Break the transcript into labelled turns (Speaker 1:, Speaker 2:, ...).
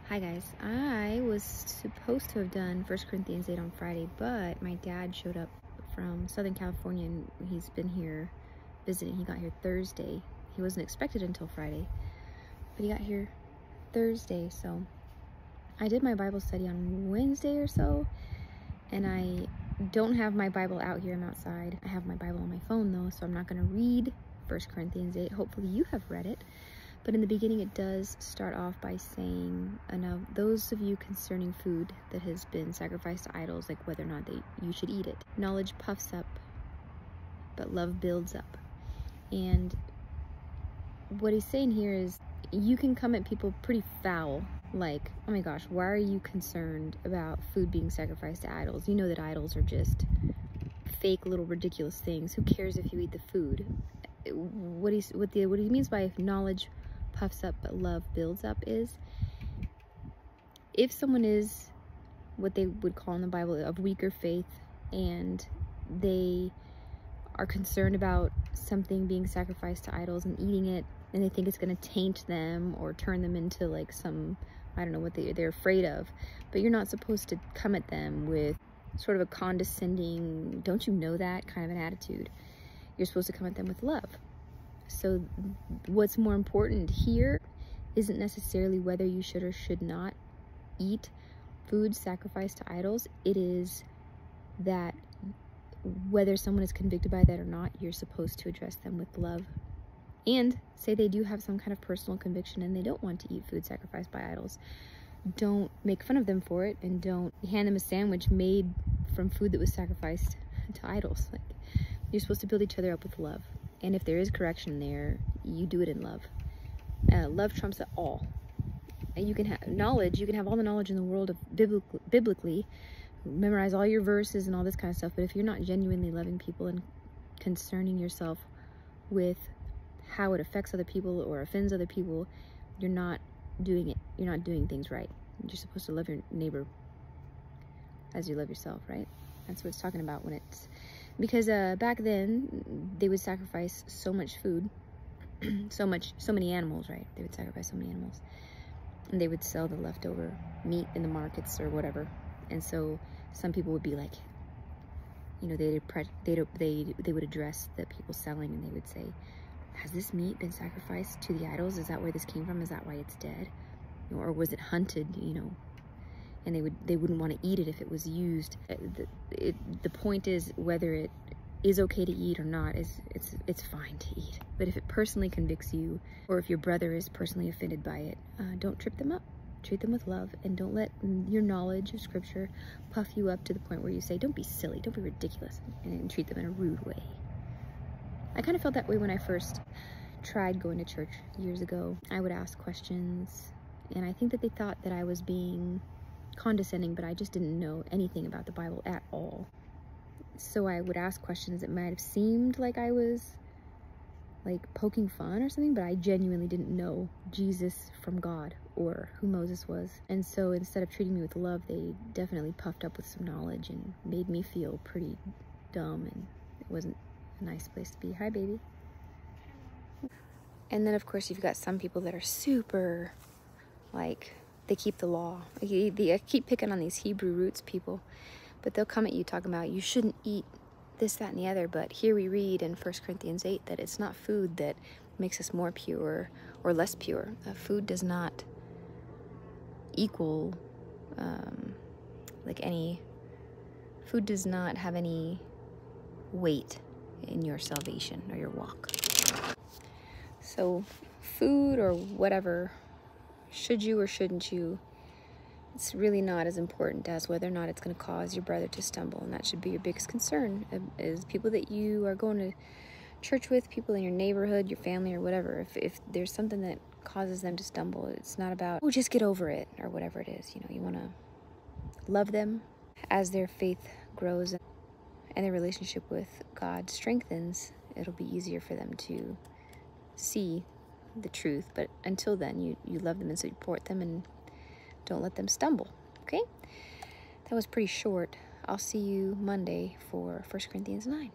Speaker 1: Hi guys, I was supposed to have done 1 Corinthians 8 on Friday, but my dad showed up from Southern California and he's been here visiting. He got here Thursday. He wasn't expected until Friday, but he got here Thursday. So I did my Bible study on Wednesday or so, and I don't have my Bible out here. I'm outside. I have my Bible on my phone though, so I'm not going to read 1 Corinthians 8. Hopefully you have read it. But in the beginning, it does start off by saying, now those of you concerning food that has been sacrificed to idols, like whether or not you should eat it. Knowledge puffs up, but love builds up. And what he's saying here is, you can come at people pretty foul, like, oh my gosh, why are you concerned about food being sacrificed to idols? You know that idols are just fake little ridiculous things. Who cares if you eat the food? What he means by knowledge puffs up but love builds up is, if someone is what they would call in the Bible of weaker faith and they are concerned about something being sacrificed to idols and eating it, and they think it's going to taint them or turn them into like some, I don't know what they're afraid of, but you're not supposed to come at them with sort of a condescending, don't you know that kind of an attitude. You're supposed to come at them with love. So what's more important here isn't necessarily whether you should or should not eat food sacrificed to idols. It is that whether someone is convicted by that or not, you're supposed to address them with love. And say they do have some kind of personal conviction and they don't want to eat food sacrificed by idols. Don't make fun of them for it, and don't hand them a sandwich made from food that was sacrificed to idols. Like, you're supposed to build each other up with love. And if there is correction there, you do it in love. Love trumps it all. And you can have knowledge, you can have all the knowledge in the world of biblically, memorize all your verses and all this kind of stuff, but if you're not genuinely loving people and concerning yourself with how it affects other people or offends other people, you're not doing it. You're not doing things right. You're supposed to love your neighbor as you love yourself, right? That's what it's talking about when it's... Because back then, they would sacrifice so much food, so many animals, right? They would sacrifice so many animals. And they would sell the leftover meat in the markets or whatever. And so some people would be like, you know, they would address the people selling and they would say, has this meat been sacrificed to the idols? Is that where this came from? Is that why it's dead? Or was it hunted, you know? And they wouldn't want to eat it if it was used. The point is, whether it is okay to eat or not, it's fine to eat. But if it personally convicts you, or if your brother is personally offended by it, don't trip them up. Treat them with love, and don't let your knowledge of scripture puff you up to the point where you say, don't be silly, don't be ridiculous, and treat them in a rude way. I kind of felt that way when I first tried going to church years ago. I would ask questions, and I think that they thought that I was being condescending, but I just didn't know anything about the Bible at all. So I would ask questions that might have seemed like I was like poking fun or something, but I genuinely didn't know Jesus from God or who Moses was. And so instead of treating me with love, they definitely puffed up with some knowledge and made me feel pretty dumb, and it wasn't a nice place to be. Hi, baby. And then of course you've got some people that are super, like, they keep the law. I keep picking on these Hebrew roots people, but they'll come at you talking about you shouldn't eat this, that, and the other. But here we read in 1 Corinthians 8 that it's not food that makes us more pure or less pure. Food does not equal, food does not have any weight in your salvation or your walk. So food or whatever, should you or shouldn't you, it's really not as important as whether or not it's going to cause your brother to stumble. And that should be your biggest concern, is people that you are going to church with, people in your neighborhood, your family, or whatever. If there's something that causes them to stumble, it's not about, oh, just get over it, or whatever it is. You know, you want to love them as their faith grows and their relationship with God strengthens. It'll be easier for them to see the truth. But until then, you love them and support them and don't let them stumble. Okay, that was pretty short. I'll see you Monday for 1 Corinthians 9.